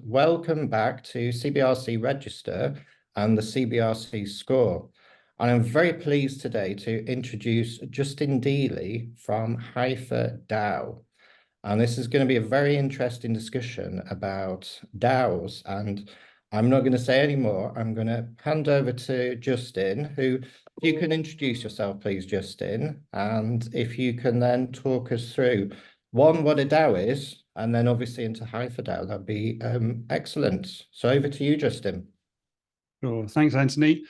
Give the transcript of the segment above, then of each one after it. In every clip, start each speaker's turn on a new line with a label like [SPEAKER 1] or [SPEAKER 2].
[SPEAKER 1] welcome back to CBRC Register and the CBRC Score. And I'm very pleased today to introduce Justin Deeley from Hypha DAO. And this is going to be a very interesting discussion about DAOs. And I'm not going to say any more. I'm going to hand over to Justin, who, if you can introduce yourself, please, Justin. And if you can then talk us through, one, what a DAO is, and then obviously into Hypha DAO, that'd be excellent. So over to you, Justin.
[SPEAKER 2] Sure. Thanks, Anthony.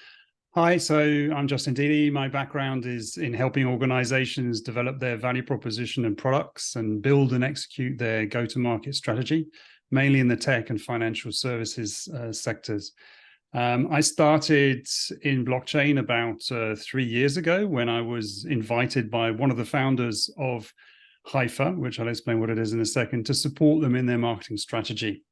[SPEAKER 2] Hi, so I'm Justin Deeley. My background is in helping organizations develop their value proposition and products and build and execute their go-to-market strategy, mainly in the tech and financial services sectors. I started in blockchain about 3 years ago when I was invited by one of the founders of Hypha, which I'll explain what it is in a second, to support them in their marketing strategy.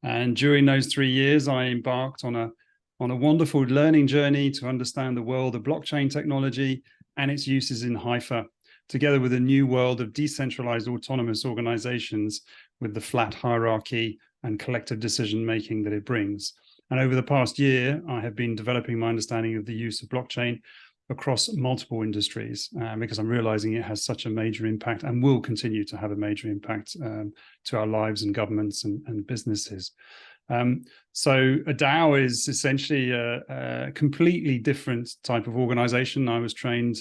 [SPEAKER 2] And during those 3 years, I embarked on a wonderful learning journey to understand the world of blockchain technology and its uses in Hypha, together with a new world of decentralized autonomous organizations with the flat hierarchy and collective decision-making that it brings. And over the past year, I have been developing my understanding of the use of blockchain across multiple industries because I'm realizing it has such a major impact and will continue to have a major impact to our lives and governments and businesses. So a DAO is essentially a completely different type of organization. I was trained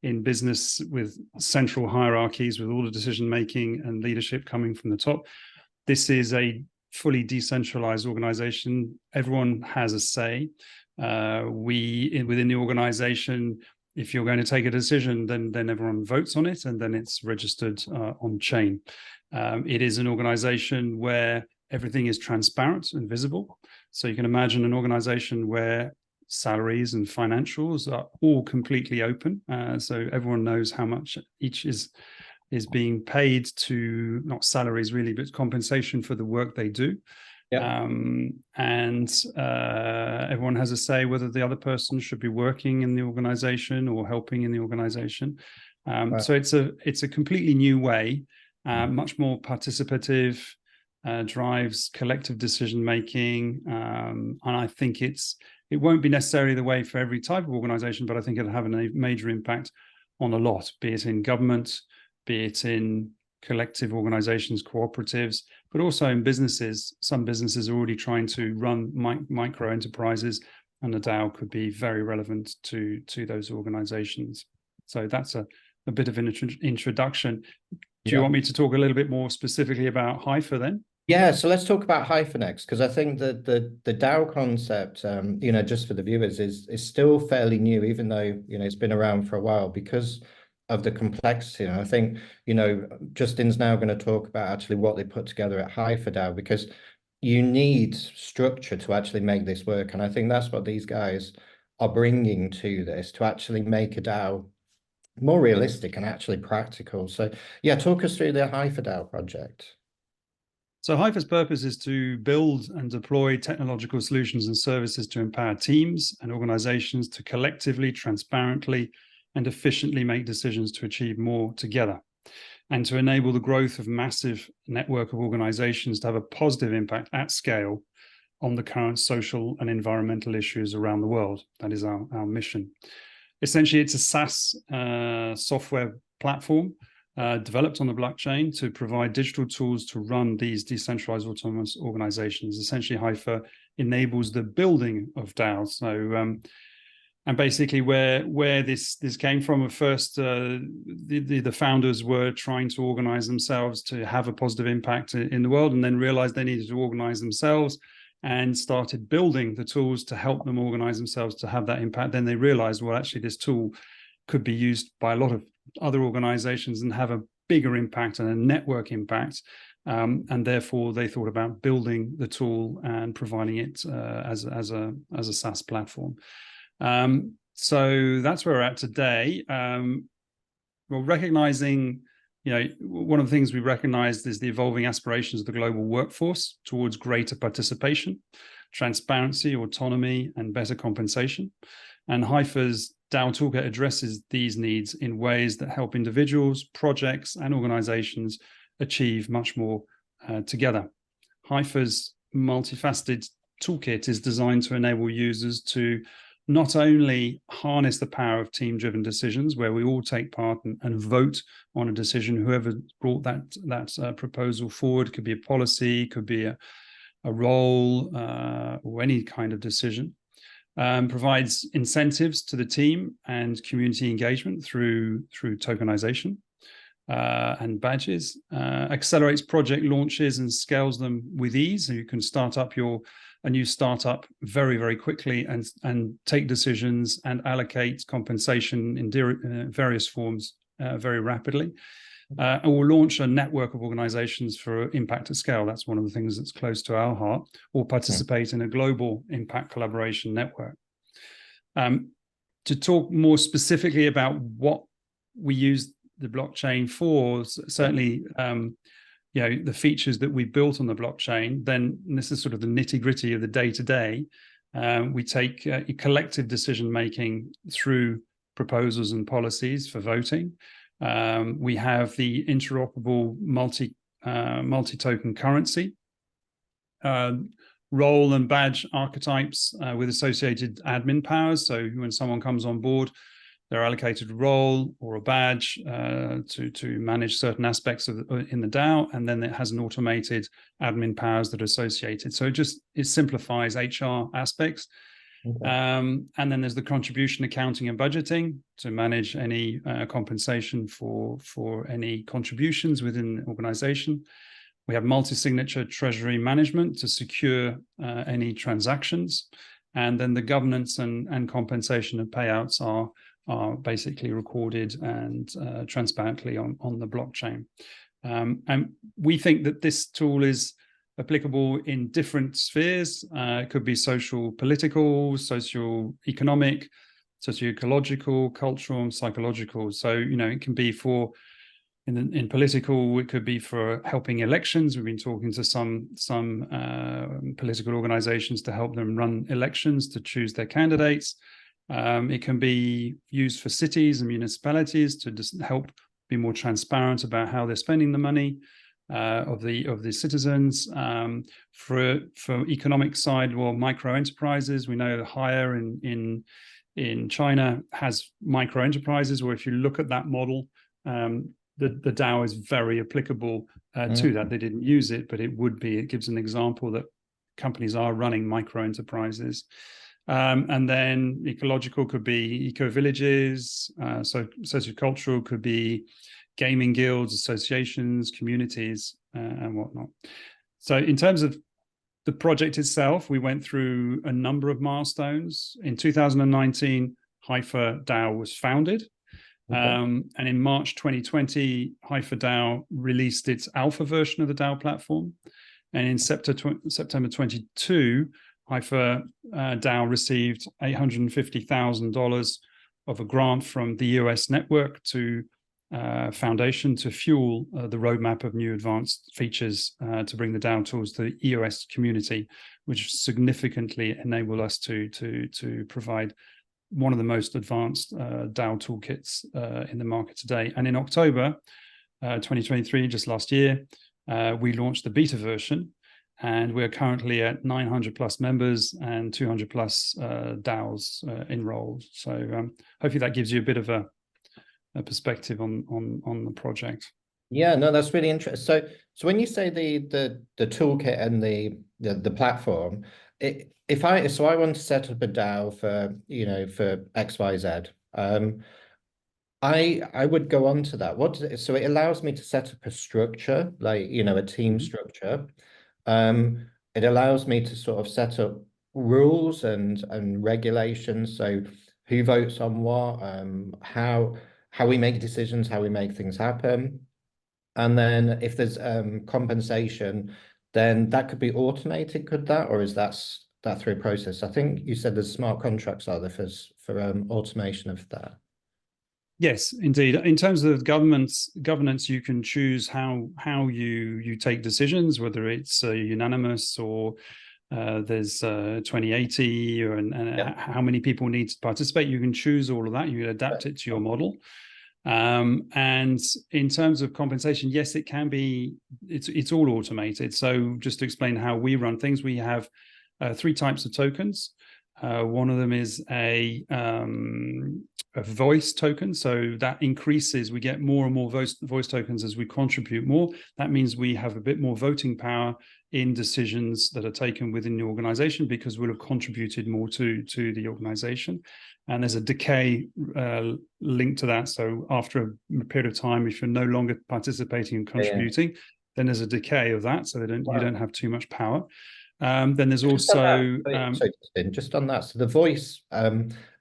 [SPEAKER 2] in business with central hierarchies, with all the decision-making and leadership coming from the top. This is a fully decentralized organization. Everyone has a say. Within the organization, if you're going to take a decision, then everyone votes on it, and then it's registered on chain. It is an organization where everything is transparent and visible. So you can imagine an organization where salaries and financials are all completely open. So everyone knows how much each is being paid, to not salaries really, but compensation for the work they do. Yep. And everyone has a say whether the other person should be working in the organization or helping in the organization. Right. So it's a completely new way, much more participative, drives collective decision making, and I think it won't be necessarily the way for every type of organization, but I think it'll have a major impact on a lot, be it in government, be it in collective organizations, cooperatives, but also in businesses. Some businesses are already trying to run micro enterprises, and the DAO could be very relevant to those organizations. So that's a bit of an introduction. Do you want me to talk a little bit more specifically about Hypha then?
[SPEAKER 1] Yeah, so let's talk about Hypha next, because I think that the DAO concept, just for the viewers, is still fairly new, even though, it's been around for a while, because of the complexity. And I think, Justin's now going to talk about actually what they put together at Hypha DAO, because you need structure to actually make this work. And I think that's what these guys are bringing to this, to actually make a DAO more realistic and actually practical. So yeah, talk us through the Hypha DAO project.
[SPEAKER 2] So Hypha's purpose is to build and deploy technological solutions and services to empower teams and organizations to collectively, transparently, and efficiently make decisions to achieve more together, and to enable the growth of massive network of organizations to have a positive impact at scale on the current social and environmental issues around the world. That is our mission. Essentially, it's a SaaS software platform developed on the blockchain to provide digital tools to run these decentralized autonomous organizations. Essentially, Hypha enables the building of DAOs. So, and basically, where this came from, at first, the founders were trying to organize themselves to have a positive impact in the world, and then realized they needed to organize themselves, and started building the tools to help them organize themselves to have that impact. Then they realized, well, actually, this tool could be used by a lot of other organizations and have a bigger impact and a network impact. And therefore, they thought about building the tool and providing it as a SaaS platform. So that's where we're at today. Well, recognizing, one of the things we recognized is the evolving aspirations of the global workforce towards greater participation, transparency, autonomy, and better compensation. And Hypha's DAO Toolkit addresses these needs in ways that help individuals, projects, and organizations achieve much more together. Hypha's multifaceted toolkit is designed to enable users to not only harness the power of team-driven decisions, where we all take part and vote on a decision, whoever brought that proposal forward, could be a policy, could be a role, or any kind of decision, provides incentives to the team and community engagement through tokenization and badges, accelerates project launches and scales them with ease. So you can start up a new startup very, very quickly and take decisions and allocate compensation in various forms very rapidly. And we'll launch a network of organizations for impact at scale. That's one of the things that's close to our heart, or participate in a global impact collaboration network. To talk more specifically about what we use the blockchain for, certainly, the features that we built on the blockchain, then this is sort of the nitty-gritty of the day-to-day. We take collective decision-making through proposals and policies for voting. We have the interoperable multi-token currency, role and badge archetypes with associated admin powers. So when someone comes on board, they're allocated a role or a badge to manage certain aspects in the DAO, and then it has an automated admin powers that are associated. So it simplifies HR aspects. Okay. And then there's the contribution accounting and budgeting to manage any compensation for any contributions within the organization. We have multi-signature treasury management to secure any transactions. And then the governance and compensation and payouts are basically recorded and transparently on the blockchain. And we think that this tool is applicable in different spheres. It could be social, political, socio-economic, socio-ecological, cultural, and psychological. So, it can be for, in political, it could be for helping elections. We've been talking to some political organizations to help them run elections, to choose their candidates. It can be used for cities and municipalities to just help be more transparent about how they're spending the money of the citizens. For economic side, well, micro enterprises, we know Hire in China has micro enterprises, where if you look at that model, the DAO is very applicable to that. They didn't use it, but it gives an example that companies are running micro enterprises. And then ecological could be eco-villages, sociocultural could be gaming guilds, associations, communities, and whatnot. So in terms of the project itself, we went through a number of milestones. In 2019, Hypha DAO was founded. Okay. And in March 2020, Hypha DAO released its alpha version of the DAO platform. And in September 22, Hypha DAO received $850,000 of a grant from the US network to foundation to fuel the roadmap of new advanced features to bring the DAO tools to the EOS community, which significantly enable us to provide one of the most advanced DAO toolkits in the market today. And in October 2023, just last year, we launched the beta version, and we're currently at 900 plus members and 200 plus DAOs enrolled. So hopefully that gives you a bit of a perspective on the project.
[SPEAKER 1] Yeah, no, that's really interesting. So when you say the toolkit and the platform, if I want to set up a DAO for XYZ, I would go on to that. So it allows me to set up a structure, like a team structure. It allows me to sort of set up rules and regulations. So who votes on what, how we make decisions, how we make things happen. And then if there's compensation, then that could be automated, could that? Or is that through a process? I think you said there's smart contracts, are there, for automation of that?
[SPEAKER 2] Yes, indeed. In terms of governance, you can choose how you take decisions, whether it's unanimous or there's 2080 or how many people need to participate. You can choose all of that. You can adapt it to your model. And in terms of compensation, yes, it can be, it's all automated. So just to explain how we run things, we have 3 types of tokens. One of them is a voice token. So that increases, we get more and more voice tokens as we contribute more. That means we have a bit more voting power in decisions that are taken within the organization because we'll have contributed more to the organization. And there's a decay linked to that. So after a period of time, if you're no longer participating and contributing, then there's a decay of that. So you don't have too much power. Then there's also
[SPEAKER 1] just on that. So the voice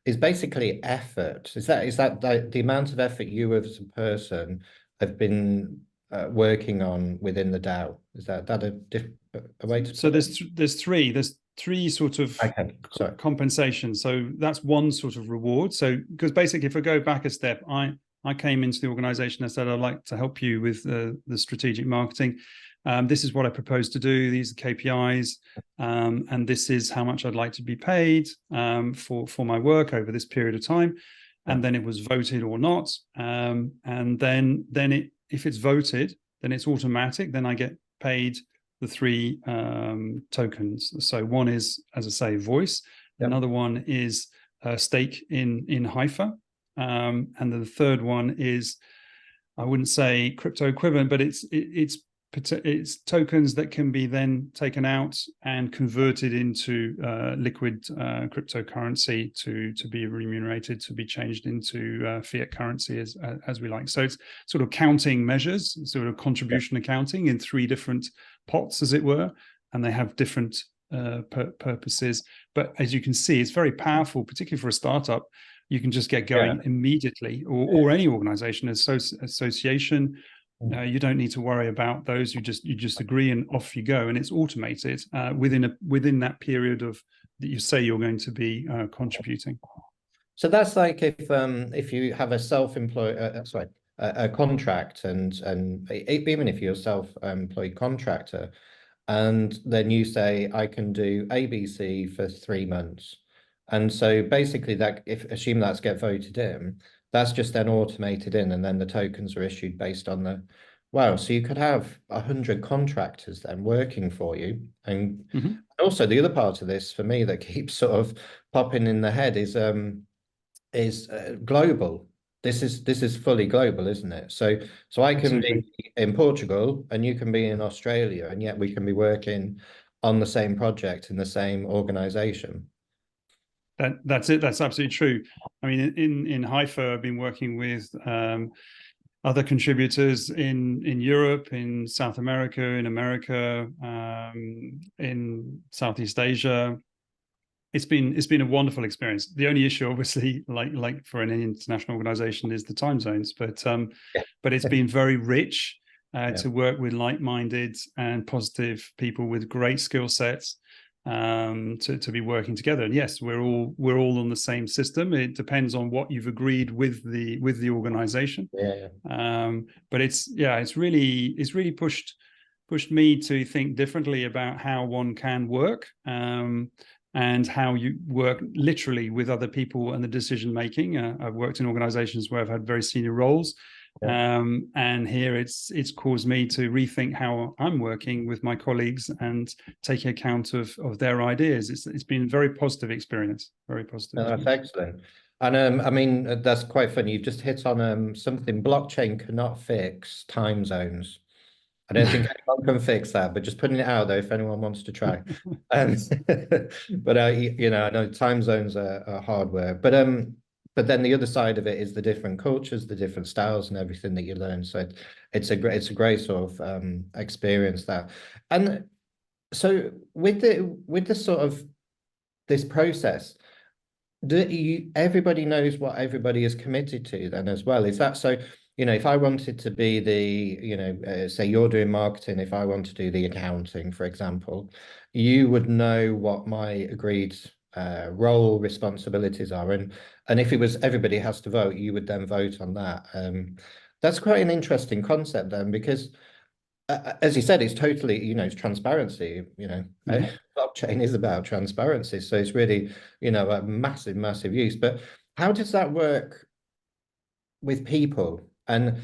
[SPEAKER 1] is basically effort. Is that the amount of effort you as a person have been working on within the DAO? Is that a way to?
[SPEAKER 2] So there's three sort of compensation. So that's one sort of reward. So because basically, if I go back a step, I came into the organization and said I'd like to help you with the strategic marketing. This is what I propose to do. These are KPIs, and this is how much I'd like to be paid for my work over this period of time. And then it was voted or not. And then if it's voted, then it's automatic. Then I get paid the 3 tokens. So one is, as I say, voice. Yep. Another one is a stake in Hypha. And then the third one is, I wouldn't say crypto equivalent, but it's tokens that can be then taken out and converted into liquid cryptocurrency to be remunerated, to be changed into fiat currency as we like. So it's sort of counting measures, sort of contribution accounting in 3 different pots, as it were, and they have different purposes. But as you can see, it's very powerful, particularly for a startup. You can just get going immediately, or any organization, association. You don't need to worry about those. You just agree and off you go, and it's automated within that period of that you say you're going to be contributing.
[SPEAKER 1] So that's like if you have a self-employed, a contract, and even if you're a self-employed contractor, and then you say I can do ABC for 3 months, and so basically assume that's get voted in. That's just then automated in, and then the tokens are issued based on the. Wow, so you could have 100 contractors then working for you, and also the other part of this for me that keeps sort of popping in the head is global. This is fully global, isn't it? So I can be in Portugal and you can be in Australia, and yet we can be working on the same project in the same organization.
[SPEAKER 2] That's it. That's absolutely true. I mean, in Hypha, I've been working with other contributors in Europe, in South America, in America, in Southeast Asia. It's been a wonderful experience. The only issue, obviously, like for any international organization, is the time zones. But it's been very rich to work with like-minded and positive people with great skill sets. To be working together, and yes, we're all on the same system. It depends on what you've agreed with the organization. But it's really pushed me to think differently about how one can work, and how you work literally with other people and the decision making. I've worked in organizations where I've had very senior roles. And here it's caused me to rethink how I'm working with my colleagues and taking account of their ideas. It's been a very positive experience. Very positive.
[SPEAKER 1] No, that's excellent. And I mean, that's quite funny. You've just hit on something. Blockchain cannot fix time zones. I don't think anyone can fix that, but just putting it out there if anyone wants to try. But I know time zones are hardware, but then the other side of it is the different cultures, the different styles, and everything that you learn. So it's a great sort of experience that. And so with the sort of this process, everybody knows what everybody is committed to then as well. Is that so? If I wanted to be say you're doing marketing, if I want to do the accounting, for example, you would know what my agreed role responsibilities are, and if it was everybody has to vote, you would then vote on that. That's quite an interesting concept then, because as you said, it's totally it's transparency. Blockchain is about transparency, so it's really a massive use. But how does that work with people, and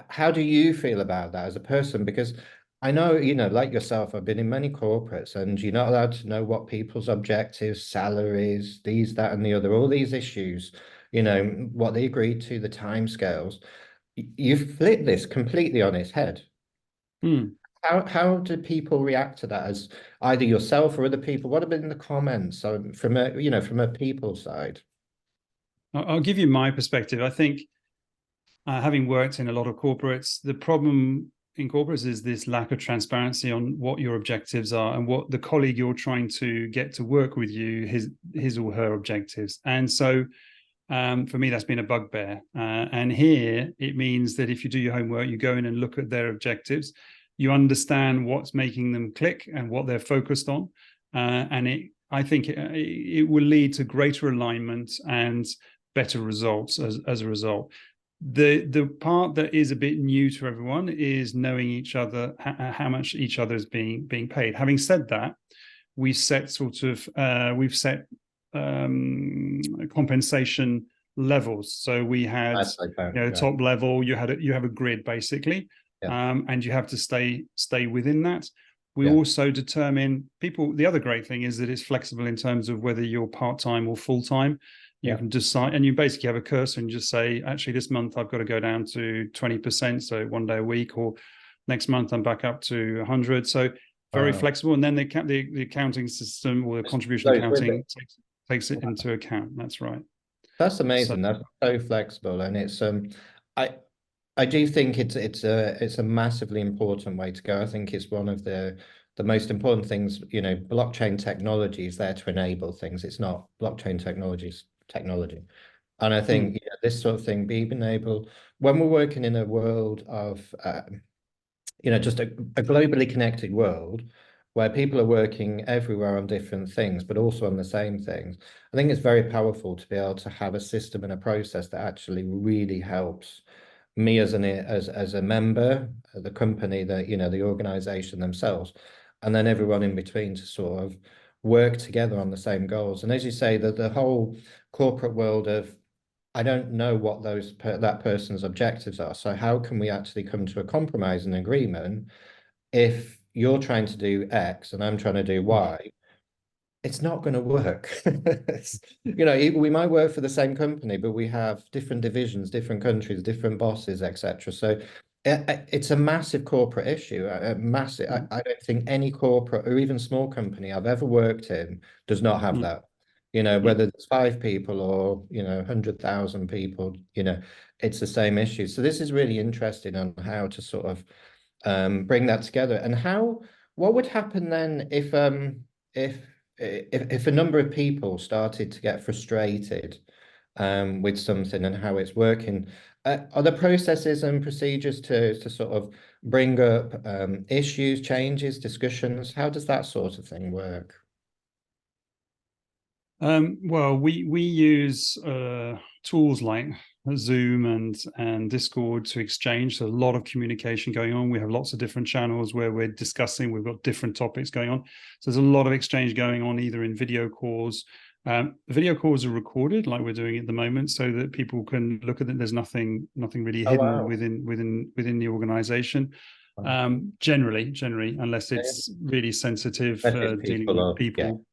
[SPEAKER 1] how do you feel about that as a person? Because I know, like yourself, I've been in many corporates, and you're not allowed to know what people's objectives, salaries, these, that, and the other, all these issues, what they agreed to, the timescales. You've flipped this completely on its head.
[SPEAKER 2] Hmm.
[SPEAKER 1] How do people react to that, as either yourself or other people? What have been the comments from a people side?
[SPEAKER 2] I'll give you my perspective. I think, having worked in a lot of corporates, the problem in corporates is this lack of transparency on what your objectives are and what the colleague you're trying to get to work with you, his or her objectives. And so for me, that's been a bugbear. And here it means that if you do your homework, you go in and look at their objectives, you understand what's making them click and what they're focused on. I think it will lead to greater alignment and better results as a result. The part that is a bit new to everyone is knowing each other, how much each other is being paid. Having said that, we've set compensation levels. So we had top level, you have a grid basically, and you have to stay within that. We also determine people. The other great thing is that it's flexible in terms of whether you're part-time or full-time. You can decide, and you basically have a cursor and just say, actually, this month I've got to go down to 20%, so 1 day a week, or next month I'm back up to 100. So very flexible. And then the accounting system, or the contribution accounting takes it into account. That's right.
[SPEAKER 1] That's amazing. That's so flexible, and it's I do think it's a massively important way to go. I think it's one of the most important things. Blockchain technology is there to enable things. It's not blockchain technology. And I think this sort of thing, being able, when we're working in a world of just a globally connected world where people are working everywhere on different things, but also on the same things, I think it's very powerful to be able to have a system and a process that actually really helps me as a member, the company, the organization themselves, and then everyone in between to sort of work together on the same goals. And as you say, that the whole corporate world of, I don't know what that person's objectives are. So how can we actually come to a compromise and agreement if you're trying to do X and I'm trying to do Y? It's not going to work. We might work for the same company, but we have different divisions, different countries, different bosses, etc. So it's a massive corporate issue. Massive. I don't think any corporate or even small company I've ever worked in does not have that. Whether it's 5 people or 100,000 people, it's the same issue. So this is really interesting on how to sort of bring that together. And what would happen then if a number of people started to get frustrated with something and how it's working? Are there processes and procedures to sort of bring up issues, changes, discussions? How does that sort of thing work?
[SPEAKER 2] Well, we use tools like Zoom and Discord to exchange. So a lot of communication going on. We have lots of different channels where we're discussing. We've got different topics going on. So there's a lot of exchange going on, either in video calls. Video calls are recorded, like we're doing at the moment, so that people can look at it. There's nothing really hidden within the organization. Generally, unless it's really sensitive, dealing with people.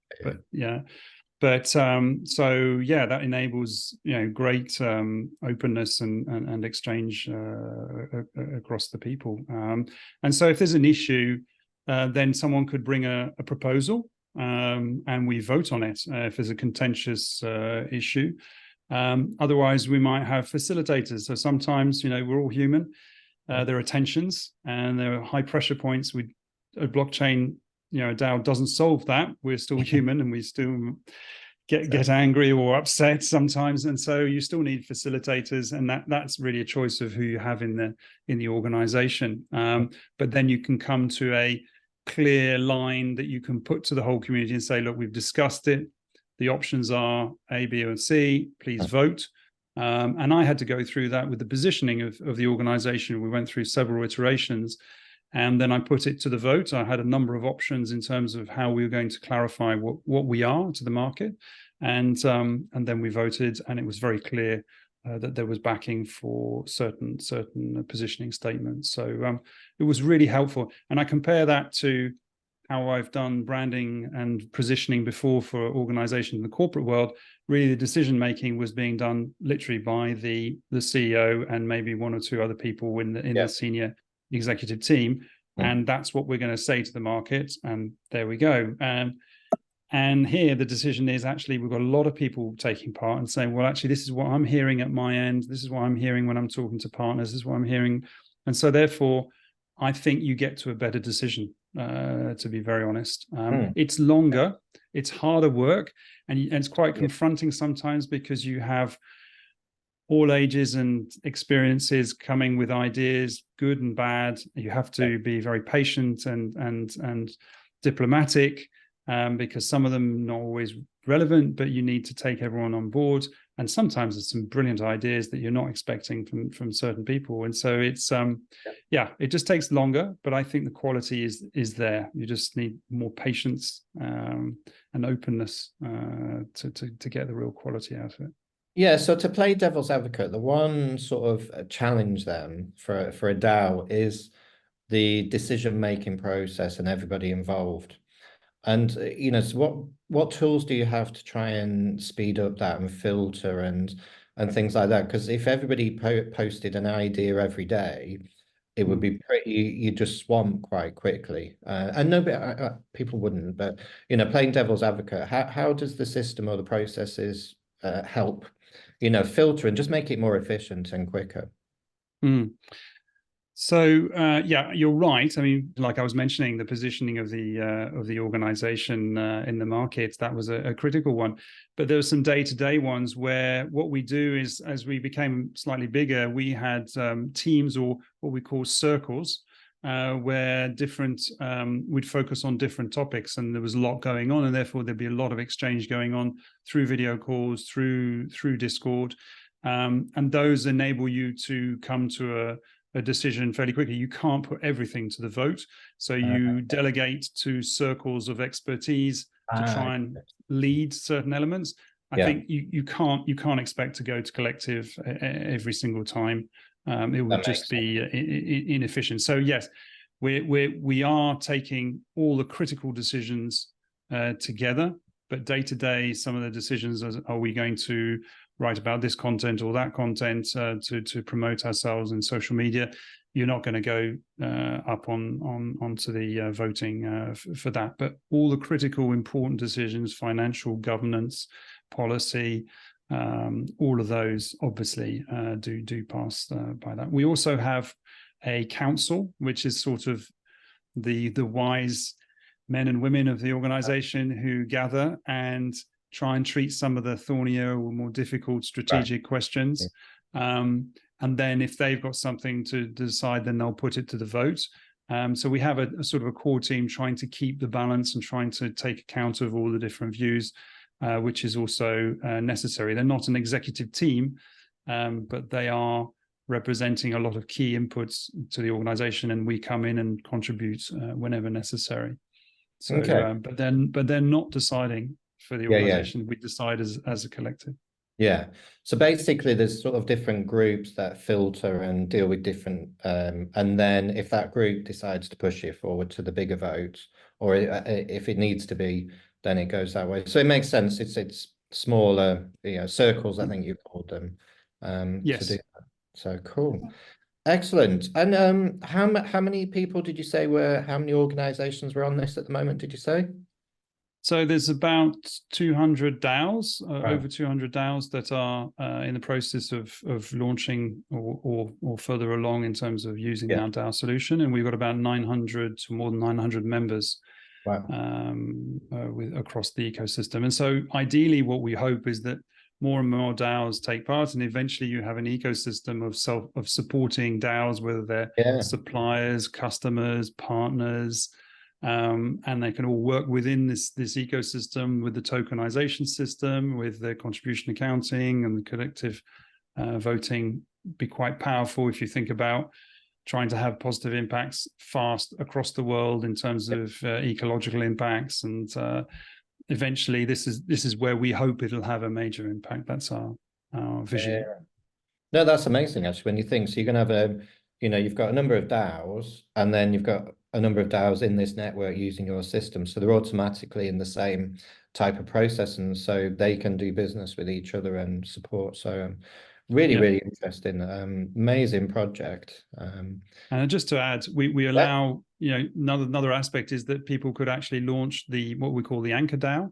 [SPEAKER 2] But that enables great openness and exchange across the people. And so if there's an issue, then someone could bring a proposal, and we vote on it if there's a contentious issue. Otherwise, we might have facilitators. So sometimes we're all human. There are tensions and there are high pressure points. A blockchain, a DAO doesn't solve that. We're still human and we still get angry or upset sometimes, and so you still need facilitators, and that's really a choice of who you have in the organization. But then you can come to a clear line that you can put to the whole community and say, look, we've discussed it. The options are A, B, or C. Please vote. And I had to go through that with the positioning of the organization. We went through several iterations. And then I put it to the vote. I had a number of options in terms of how we were going to clarify what we are to the market. And then we voted, and it was very clear that there was backing for certain positioning statements. So it was really helpful. And I compare that to how I've done branding and positioning before for organizations in the corporate world. Really, the decision making was being done literally by the CEO and maybe one or two other people in the senior executive team. And that's what we're going to say to the market. And there we go. And here the decision is actually we've got a lot of people taking part and saying, well, actually, this is what I'm hearing at my end. This is what I'm hearing when I'm talking to partners. This is what I'm hearing. And so therefore, I think you get to a better decision, to be very honest. It's longer, it's harder work, and it's quite confronting sometimes because you have all ages and experiences coming with ideas, good and bad. You have to be very patient and diplomatic, because some of them are not always relevant, but you need to take everyone on board. And sometimes there's some brilliant ideas that you're not expecting from certain people. And so it's, it just takes longer, but I think the quality is there. You just need more patience and openness to get the real quality out of it.
[SPEAKER 1] Yeah, so to play devil's advocate, the one sort of challenge then for a DAO is the decision-making process and everybody involved. And, so what tools do you have to try and speed up that and filter and things like that? Because if everybody posted an idea every day, it would be you just swamp quite quickly. And no, people wouldn't. But, playing devil's advocate, how does the system or the processes help, filter and just make it more efficient and quicker?
[SPEAKER 2] So you're right. I mean, like I was mentioning, the positioning of the organization in the market, that was a critical one. But there were some day-to-day ones where what we do is, as we became slightly bigger, we had teams, or what we call circles, where we'd focus on different topics, and there was a lot going on, and therefore there'd be a lot of exchange going on through video calls, through Discord, and those enable you to come to a decision fairly quickly. You can't put everything to the vote, so you delegate to circles of expertise to try and lead certain elements. I think you can't expect to go to collective every single time. It would just be inefficient. So yes, we are taking all the critical decisions together, but day to day, some of the decisions are we going to write about this content or that content to promote ourselves in social media. You're not going to go up onto the voting for that. But all the critical, important decisions, financial, governance, policy, all of those obviously do pass by that. We also have a council, which is sort of the wise men and women of the organization who gather and try and treat some of the thornier or more difficult strategic questions. And then if they've got something to decide, then they'll put it to the vote. So we have a sort of a core team trying to keep the balance and trying to take account of all the different views, which is also necessary. They're not an executive team, but they are representing a lot of key inputs to the organization, and we come in and contribute whenever necessary. So, but they're not deciding for the organization. We decide as a collective.
[SPEAKER 1] Yeah. So basically there's sort of different groups that filter and deal with different, and then if that group decides to push it forward to the bigger vote, or if it needs to be, then it goes that way. So it makes sense. It's smaller, circles, I think you called them.
[SPEAKER 2] Yes.
[SPEAKER 1] To do that. So cool. Excellent. And how many people did you say how many organizations were on this at the moment, did you say?
[SPEAKER 2] So there's about 200 DAOs, over 200 DAOs that are in the process of launching or further along in terms of using our DAO solution. And we've got about 900 to more than 900 members across the ecosystem. And so ideally what we hope is that more and more DAOs take part, and eventually you have an ecosystem of supporting DAOs, whether they're suppliers, customers, partners, and they can all work within this ecosystem with the tokenization system, with the contribution accounting and the collective voting. Be quite powerful if you think about trying to have positive impacts fast across the world in terms of ecological impacts, and eventually this is where we hope it'll have a major impact. That's our vision.
[SPEAKER 1] No, that's amazing actually when you think. So you're going to have you've got a number of DAOs, and then you've got a number of DAOs in this network using your system. So they're automatically in the same type of process, and so they can do business with each other and support. So really,
[SPEAKER 2] Yeah.
[SPEAKER 1] really interesting. Amazing project.
[SPEAKER 2] And just to add, we
[SPEAKER 1] Yeah.
[SPEAKER 2] allow, another aspect is that people could actually launch what we call the anchor DAO,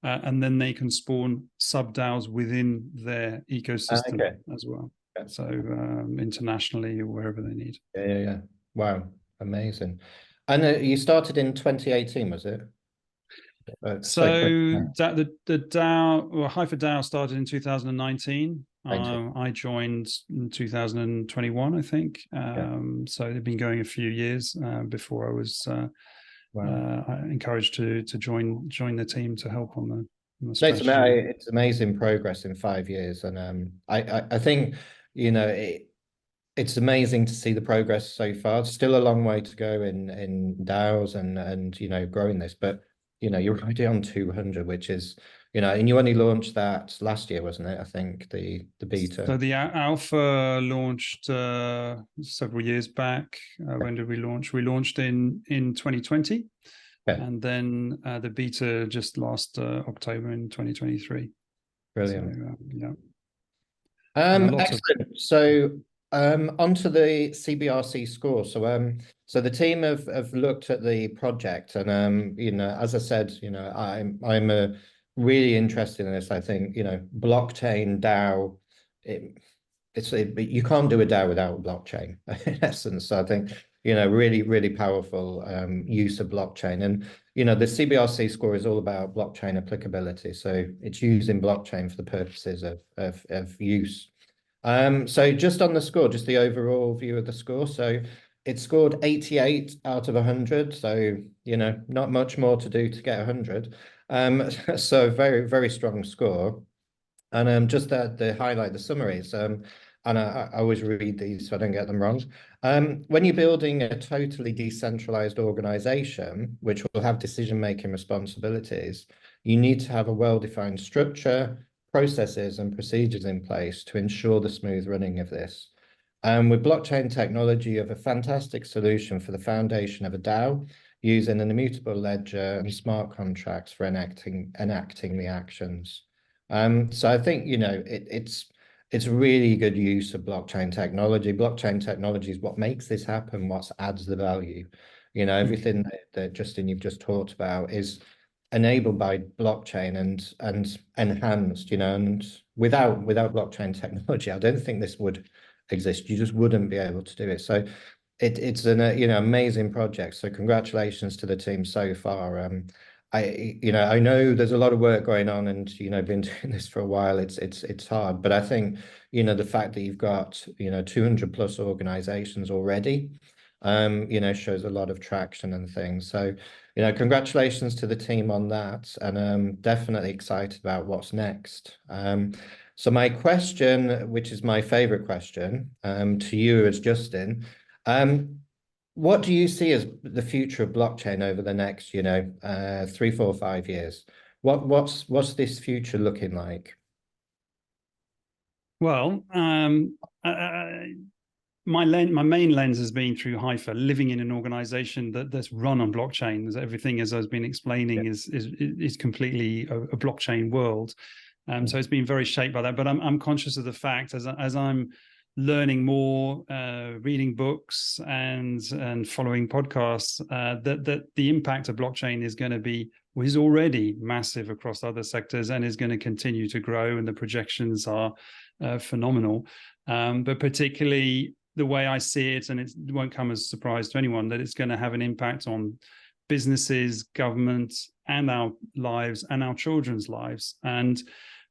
[SPEAKER 2] and then they can spawn sub DAOs within their ecosystem
[SPEAKER 1] Okay.
[SPEAKER 2] as well.
[SPEAKER 1] Yeah.
[SPEAKER 2] So internationally or wherever they need.
[SPEAKER 1] Yeah. Wow, amazing. And you started in 2018, was it? So quick.
[SPEAKER 2] The DAO, or Hypha DAO, started in 2019.
[SPEAKER 1] 19.
[SPEAKER 2] I joined in 2021, I think. So they've been going a few years before I was encouraged to join the team to help on the strategy.
[SPEAKER 1] It's amazing progress in 5 years, and I think it's amazing to see the progress so far. Still a long way to go in DAOs and growing this, but you're already on 200, which is and you only launched that last year, wasn't it? I think the beta.
[SPEAKER 2] So the alpha launched several years back. When did we launch? We launched in 2020, and then the beta just last October in 2023.
[SPEAKER 1] Brilliant.
[SPEAKER 2] So,
[SPEAKER 1] excellent. So onto the CBRC score. So the team have looked at the project, and as I said, I'm really interested in this. I think blockchain DAO. You can't do a DAO without blockchain in essence. So I think really, really powerful use of blockchain, and the CBRC score is all about blockchain applicability. So it's using blockchain for the purposes of use. So just on the score, just the overall view of the score. So it scored 88 out of 100. So, not much more to do to get 100. So very, very strong score. And just the highlight, the summaries. And I always read these so I don't get them wrong. When you're building a totally decentralized organization, which will have decision-making responsibilities, you need to have a well-defined structure, processes and procedures in place to ensure the smooth running of this. With blockchain technology, you have a fantastic solution for the foundation of a DAO using an immutable ledger and smart contracts for enacting the actions. So I think it's really good use of blockchain technology. Blockchain technology is what makes this happen, what adds the value. Everything that Justin you've just talked about is enabled by blockchain and enhanced, and without blockchain technology, I don't think this would exist. You just wouldn't be able to do it. So it's an amazing project. So congratulations to the team so far. I know there's a lot of work going on, and been doing this for a while. It's hard, but I think the fact that you've got 200 plus organizations already shows a lot of traction and things. So congratulations to the team on that, and I'm definitely excited about what's next. So my question, which is my favorite question, to you as Justin, what do you see as the future of blockchain over the next 3, 4, 5 years? What's this future looking like?
[SPEAKER 2] Well, my main lens has been through Hypha, living in an organization that's run on blockchain. Everything, as I've been explaining, is completely a blockchain world. So it's been very shaped by that. But I'm conscious of the fact as I'm learning more, reading books and following podcasts, that the impact of blockchain is already massive across other sectors and is going to continue to grow, and the projections are phenomenal. But particularly the way I see it, and it won't come as a surprise to anyone, that it's going to have an impact on businesses, government, and our lives and our children's lives. And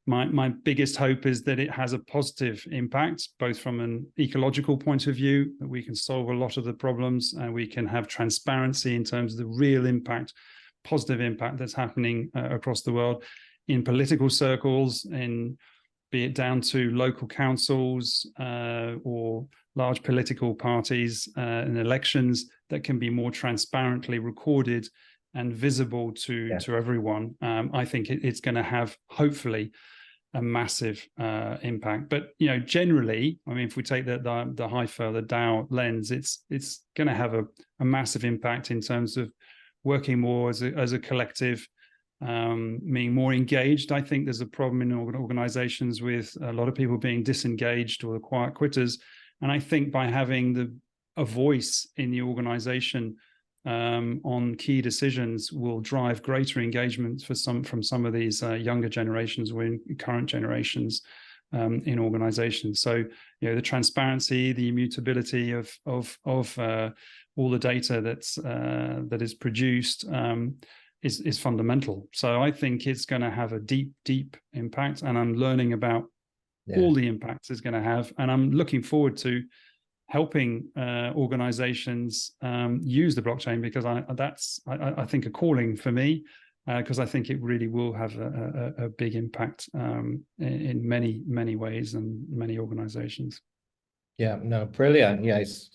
[SPEAKER 2] my biggest hope is that it has a positive impact, both from an ecological point of view, that we can solve a lot of the problems, and we can have transparency in terms of the real impact, positive impact that's happening across the world in political circles, be it down to local councils or large political parties in elections, that can be more transparently recorded and visible to everyone. I think it's going to have, hopefully, a massive impact. But generally, I mean, if we take the Hypha, the DAO lens, it's going to have a massive impact in terms of working more as a collective, being more engaged. I think there's a problem in organizations with a lot of people being disengaged or quiet quitters, and I think by having a voice in the organization on key decisions will drive greater engagement from some of these younger generations or current generations in organizations. So the transparency, the immutability of all the data that is produced is fundamental. So I think it's going to have a deep impact, and I'm learning about all the impacts it's going to have, and I'm looking forward to helping organizations use the blockchain, because I think a calling for me, because I think it really will have a big impact in many ways and many organizations.
[SPEAKER 1] Yeah, no, brilliant. Yeah, it's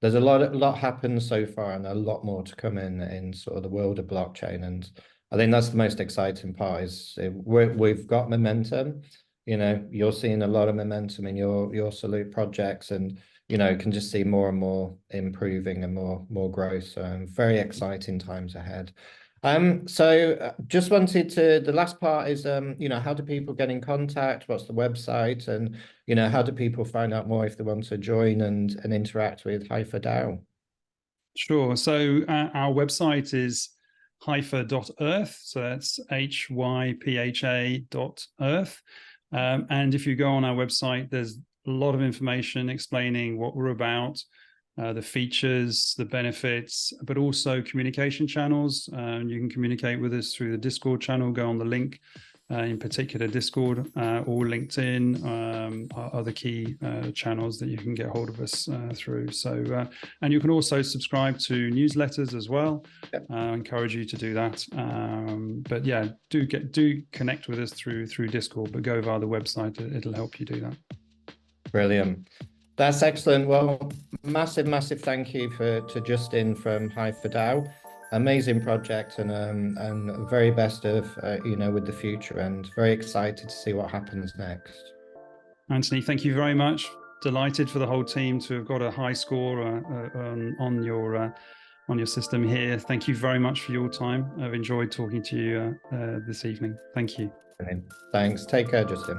[SPEAKER 1] there's a lot happened so far, and a lot more to come in sort of the world of blockchain. And I think that's the most exciting part, is we've got momentum. You're seeing a lot of momentum in your Salute projects, and can just see more and more improving and more growth. So very exciting times ahead. So just wanted to, the last part is, how do people get in contact? What's the website? And, how do people find out more if they want to join and interact with Hypha DAO?
[SPEAKER 2] Sure. So our website is hypha.earth. So that's hypha.earth. And if you go on our website, there's a lot of information explaining what we're about, the features, the benefits, but also communication channels. You can communicate with us through the Discord channel. Go on the link, in particular Discord or LinkedIn are the key channels that you can get hold of us through. So, and you can also subscribe to newsletters as well. I encourage you to do that. But yeah, do connect with us through Discord, but go via the website. It'll help you do that. Brilliant.
[SPEAKER 1] That's excellent. Well, massive thank you to Justin from Hypha DAO. Amazing project, and very best of with the future, and very excited to see what happens next.
[SPEAKER 2] Anthony, thank you very much. Delighted for the whole team to have got a high score on your system here. Thank you very much for your time. I've enjoyed talking to you this evening. Thank you.
[SPEAKER 1] Thanks. Take care, Justin.